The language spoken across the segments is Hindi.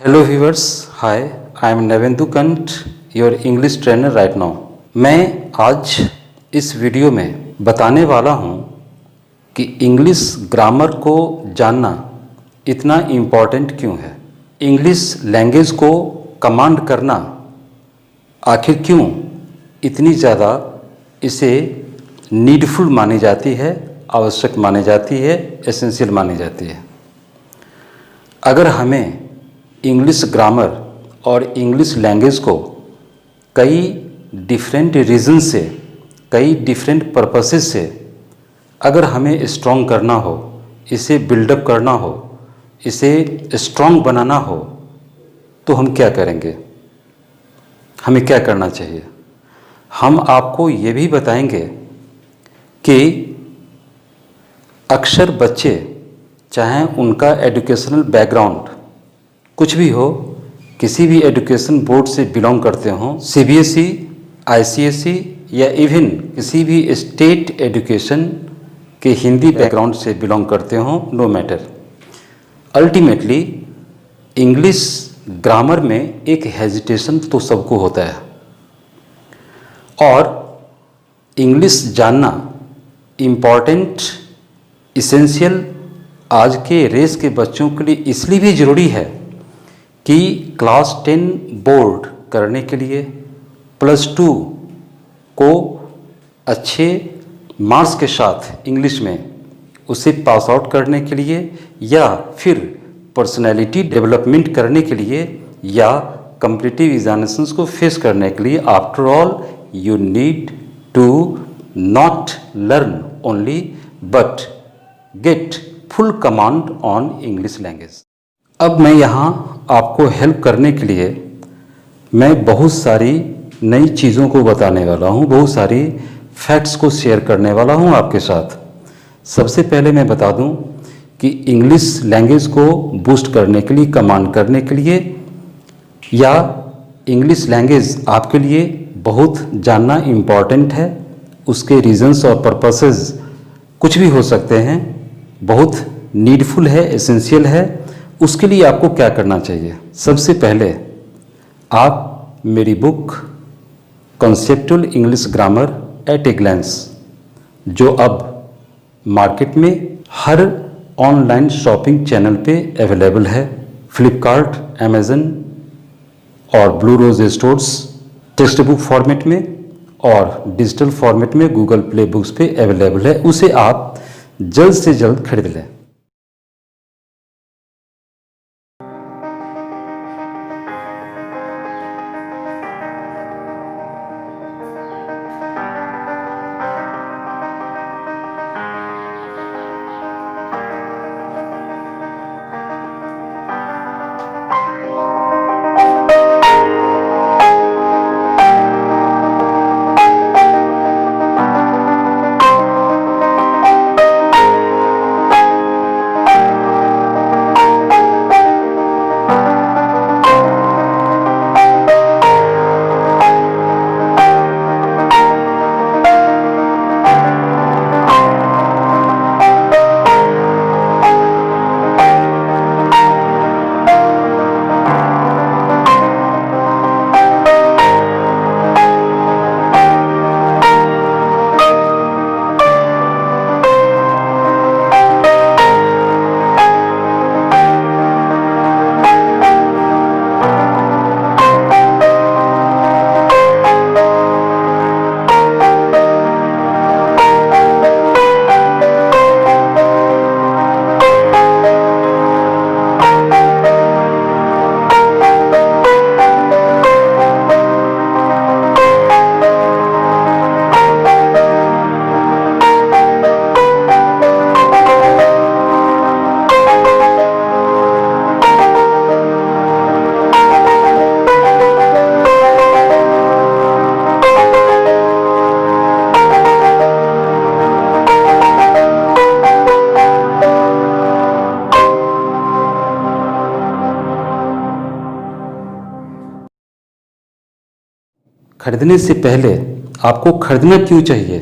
Hello viewers, hi, I am Navendu Kanth, your English trainer right now. मैं आज इस वीडियो में बताने वाला हूँ कि इंग्लिश ग्रामर को जानना इतना इम्पॉर्टेंट क्यों है। इंग्लिश लैंग्वेज को कमांड करना आखिर क्यों इतनी ज़्यादा इसे नीडफुल मानी जाती है, आवश्यक मानी जाती है, एसेंशियल मानी जाती है। अगर हमें इंग्लिश ग्रामर और इंग्लिश लैंग्वेज को कई डिफरेंट रीज़न से, कई डिफरेंट पर्पसेस से अगर हमें स्ट्रॉन्ग करना हो, इसे बिल्डअप करना हो, इसे स्ट्रॉन्ग बनाना हो, तो हम क्या करेंगे, हमें क्या करना चाहिए। हम आपको ये भी बताएंगे कि अक्सर बच्चे, चाहे उनका एजुकेशनल बैकग्राउंड कुछ भी हो, किसी भी एजुकेशन बोर्ड से बिलोंग करते हों, सीबीएसई, आईसीएसई या इवन किसी भी स्टेट एजुकेशन के हिंदी बैकग्राउंड से बिलोंग करते हों, no matter, ultimately English grammar में एक हेजिटेशन तो सबको होता है। और इंग्लिश जानना इम्पॉर्टेंट, इसेंशियल आज के रेस के बच्चों के लिए इसलिए भी ज़रूरी है कि क्लास 10 बोर्ड करने के लिए, +2 को अच्छे मार्क्स के साथ इंग्लिश में उसे पास आउट करने के लिए, या फिर पर्सनैलिटी डेवलपमेंट करने के लिए, या कॉम्पिटिटिव एग्जामिनेशंस को फेस करने के लिए, after all you need to not learn only but get full command on English language. अब मैं यहाँ आपको हेल्प करने के लिए मैं बहुत सारी नई चीज़ों को बताने वाला हूँ, बहुत सारी फैक्ट्स को शेयर करने वाला हूँ आपके साथ। सबसे पहले मैं बता दूँ कि इंग्लिश लैंग्वेज को बूस्ट करने के लिए, कमांड करने के लिए, या इंग्लिश लैंग्वेज आपके लिए बहुत जानना इम्पॉर्टेंट है, उसके रीजंस और पर्पसेस कुछ भी हो सकते हैं, बहुत नीडफुल है, एसेंशियल है। उसके लिए आपको क्या करना चाहिए। सबसे पहले आप मेरी book conceptual English grammar at a glance, जो अब मार्केट में हर ऑनलाइन शॉपिंग चैनल पे अवेलेबल है, फ्लिपकार्ट, अमेज़न और Blue Rose stores, text book format में और डिजिटल फॉर्मेट में गूगल प्ले बुक्स पे अवेलेबल है। उसे आप जल्द से जल्द खरीद लें। खरीदने से पहले आपको खरीदना क्यों चाहिए,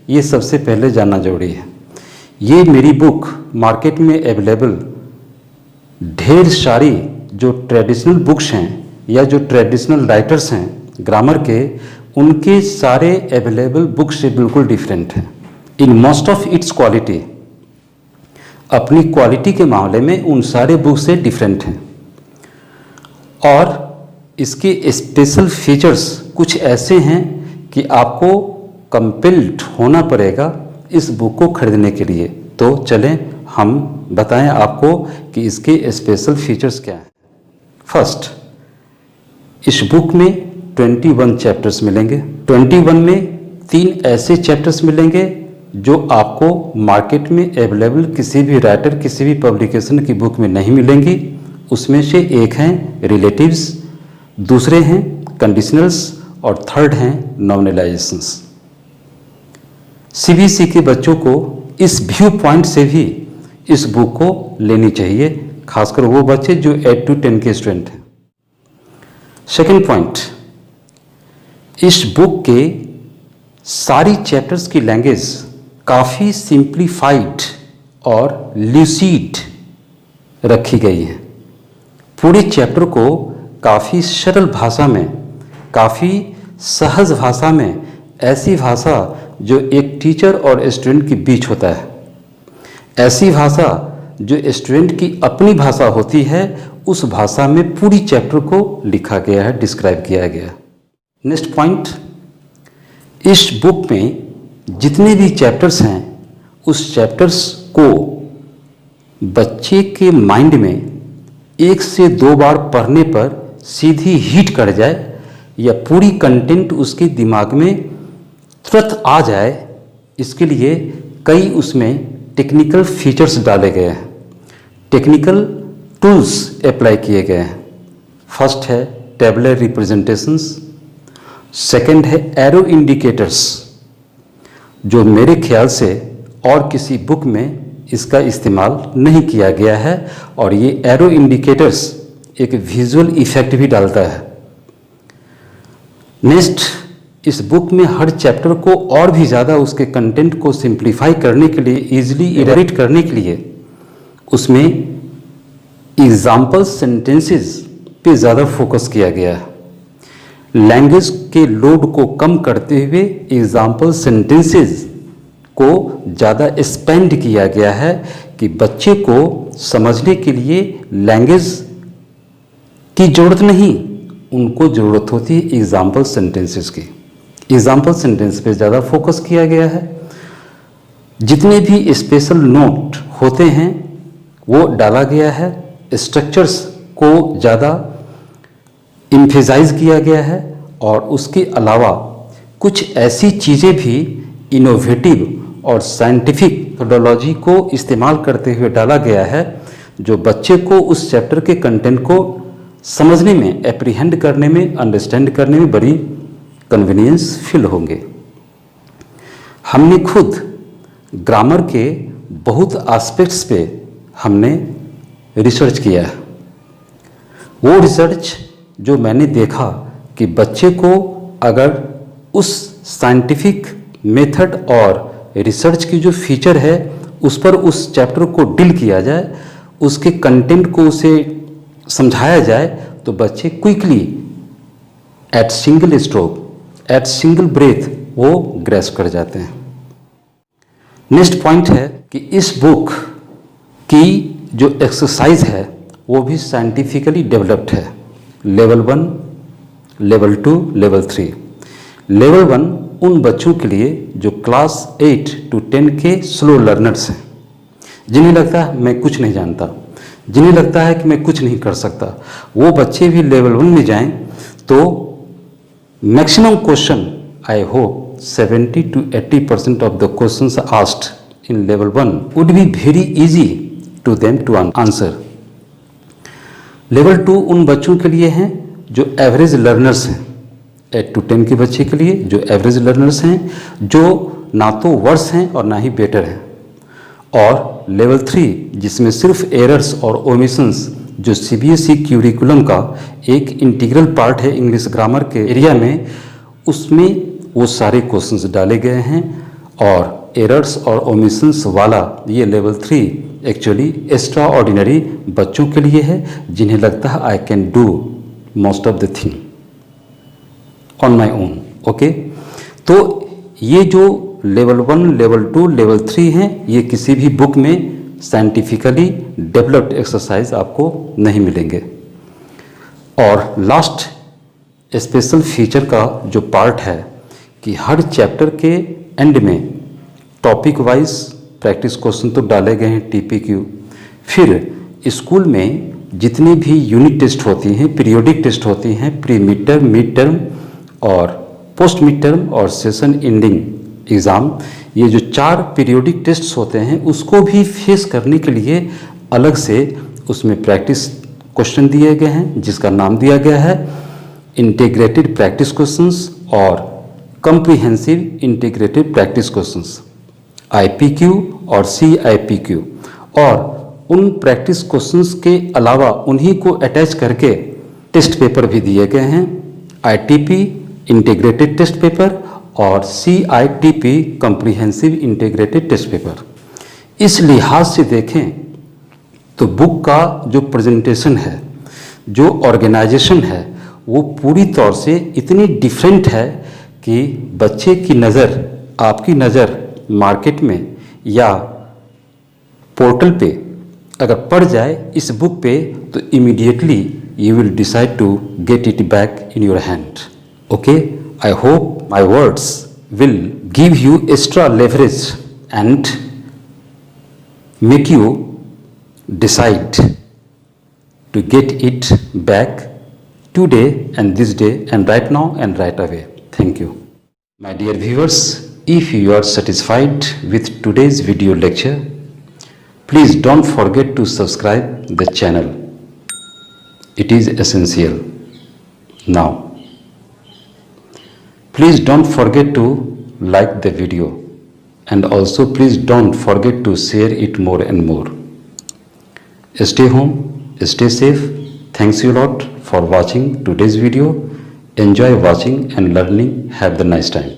ये सबसे पहले जानना जरूरी है। ये मेरी बुक मार्केट में अवेलेबल ढेर सारी जो ट्रेडिशनल बुक्स हैं या जो ट्रेडिशनल राइटर्स हैं ग्रामर के, उनके सारे अवेलेबल बुक्स से बिल्कुल डिफरेंट हैं in most of its quality. अपनी क्वालिटी के मामले में उन सारे बुक्स से डिफरेंट हैं और इसके स्पेशल फीचर्स कुछ ऐसे हैं कि आपको कंपेल्ड होना पड़ेगा इस बुक को खरीदने के लिए। तो चलें हम बताएं आपको कि इसके स्पेशल फीचर्स क्या हैं। फर्स्ट, इस बुक में 21 चैप्टर्स मिलेंगे। 21 में 3 ऐसे चैप्टर्स मिलेंगे जो आपको मार्केट में अवेलेबल किसी भी राइटर, किसी भी पब्लिकेशन की बुक में नहीं मिलेंगी। उसमें से एक हैं रिलेटिव्स, दूसरे हैं कंडीशनल्स और थर्ड हैं नॉमिनलाइजेशंस। सीबीएसई के बच्चों को इस व्यू पॉइंट से भी इस बुक को लेनी चाहिए, खासकर वो बच्चे जो 8 to 10 के स्टूडेंट हैं। सेकेंड पॉइंट, इस बुक के सारी चैप्टर्स की लैंग्वेज काफ़ी सिंप्लीफाइड और ल्यूसिड रखी गई है। पूरे चैप्टर को काफ़ी सरल भाषा में, काफ़ी सहज भाषा में, ऐसी भाषा जो एक टीचर और स्टूडेंट के बीच होता है, ऐसी भाषा जो स्टूडेंट की अपनी भाषा होती है, उस भाषा में पूरी चैप्टर को लिखा गया है, डिस्क्राइब किया गया है। नेक्स्ट पॉइंट, इस बुक में जितने भी चैप्टर्स हैं उस चैप्टर्स को बच्चे के माइंड में 1 से 2 बार पढ़ने पर सीधी हिट कर जाए या पूरी कंटेंट उसके दिमाग में तुरंत आ जाए, इसके लिए कई उसमें टेक्निकल फीचर्स डाले गए हैं, टेक्निकल टूल्स अप्लाई किए गए हैं। फर्स्ट है टेबुलर रिप्रेजेंटेशंस, सेकंड है एरो इंडिकेटर्स, जो मेरे ख्याल से और किसी बुक में इसका इस्तेमाल नहीं किया गया है, और ये एरो इंडिकेटर्स एक विजुअल इफेक्ट भी डालता है। नेक्स्ट, इस बुक में हर चैप्टर को और भी ज़्यादा उसके कंटेंट को सिंप्लीफाई करने के लिए, इजीली इलैबोरेट करने के लिए उसमें एग्जाम्पल सेंटेंसेस पे ज़्यादा फोकस किया गया है। लैंग्वेज के लोड को कम करते हुए एग्जाम्पल सेंटेंसेस को ज़्यादा एक्सपेंड किया गया है कि बच्चे को समझने के लिए लैंग्वेज की ज़रूरत नहीं, उनको ज़रूरत होती है एग्जाम्पल सेंटेंसेस की। एग्जाम्पल सेंटेंस पे ज़्यादा फोकस किया गया है। जितने भी स्पेशल नोट होते हैं वो डाला गया है। स्ट्रक्चर्स को ज़्यादा इम्फेसाइज किया गया है, और उसके अलावा कुछ ऐसी चीज़ें भी इनोवेटिव और साइंटिफिक मेथोडोलॉजी को इस्तेमाल करते हुए डाला गया है, जो बच्चे को उस चैप्टर के कंटेंट को समझने में, एप्रीहेंड करने में, अंडरस्टैंड करने में बड़ी कन्वीनियंस फील होंगे। हमने खुद ग्रामर के बहुत एस्पेक्ट्स पे हमने रिसर्च किया है। वो रिसर्च जो मैंने देखा कि बच्चे को अगर उस साइंटिफिक मेथड और रिसर्च की जो फीचर है उस पर उस चैप्टर को डील किया जाए, उसके कंटेंट को उसे समझाया जाए, तो बच्चे quickly at single stroke, at single breath वो ग्रैस्प कर जाते हैं। नेक्स्ट पॉइंट है कि इस बुक की जो एक्सरसाइज है वो भी साइंटिफिकली डेवलप्ड है। Level 1, level 2, level 3। लेवल 1 उन बच्चों के लिए जो क्लास 8 to 10 के स्लो लर्नर्स हैं, जिन्हें लगता है मैं कुछ नहीं जानता, जिन्हें लगता है कि मैं कुछ नहीं कर सकता, वो बच्चे भी लेवल 1 में जाएं तो maximum question, I hope 70 to 80% of the questions asked in level 1 would be very easy to them to answer. Level 2 उन बच्चों के लिए हैं जो एवरेज लर्नर्स हैं, 8 to 10 के बच्चे के लिए जो एवरेज लर्नर्स हैं, जो ना तो वर्स हैं और ना ही बेटर हैं। और लेवल 3 जिसमें सिर्फ एरर्स और ओमिशंस, जो सीबीएसई क्यूरिकुलम का एक इंटीग्रल पार्ट है इंग्लिश ग्रामर के एरिया में, उसमें वो सारे क्वेश्चंस डाले गए हैं, और एरर्स और ओमिशंस वाला ये लेवल 3 एक्चुअली एक्स्ट्रा ऑर्डिनरी बच्चों के लिए है जिन्हें लगता है I can do most of the thing on my own. Okay, तो ये जो लेवल 1, लेवल 2, लेवल 3 हैं, ये किसी भी बुक में साइंटिफिकली डेवलप्ड एक्सरसाइज आपको नहीं मिलेंगे। और लास्ट स्पेशल फीचर का जो पार्ट है कि हर चैप्टर के एंड में टॉपिक वाइज प्रैक्टिस क्वेश्चन तो डाले गए हैं TPQ। फिर स्कूल में जितनी भी यूनिट टेस्ट होती हैं, पीरियोडिक टेस्ट होती हैं, pre mid term, mid term और पोस्ट मिड टर्म और सेशन एंडिंग एग्ज़ाम, ये जो 4 पीरियोडिक टेस्ट्स होते हैं उसको भी फेस करने के लिए अलग से उसमें प्रैक्टिस क्वेश्चन दिए गए हैं जिसका नाम दिया गया है इंटीग्रेटेड प्रैक्टिस क्वेश्चंस और comprehensive integrated practice questions IPQ और CIPQ। और उन प्रैक्टिस क्वेश्चंस के अलावा उन्हीं को अटैच करके टेस्ट पेपर भी दिए गए हैं, ITP इंटीग्रेटेड टेस्ट पेपर और CITP comprehensive integrated test paper. इस लिहाज से देखें तो बुक का जो प्रेजेंटेशन है, जो ऑर्गेनाइजेशन है, वो पूरी तौर से इतनी डिफरेंट है कि बच्चे की नज़र, आपकी नज़र मार्केट में या पोर्टल पे अगर पड़ जाए इस बुक पे तो immediately you will decide to get it back in your hand. Okay, I hope my words will give you extra leverage and make you decide to get it back today and this day and right now and right away. Thank you. My dear viewers, if you are satisfied with today's video lecture, please don't forget to subscribe the channel. It is essential. Now, please don't forget to like the video and also please don't forget to share it more and more. Stay home, stay safe. Thanks you a lot for watching today's video. Enjoy watching and learning. Have the nice time.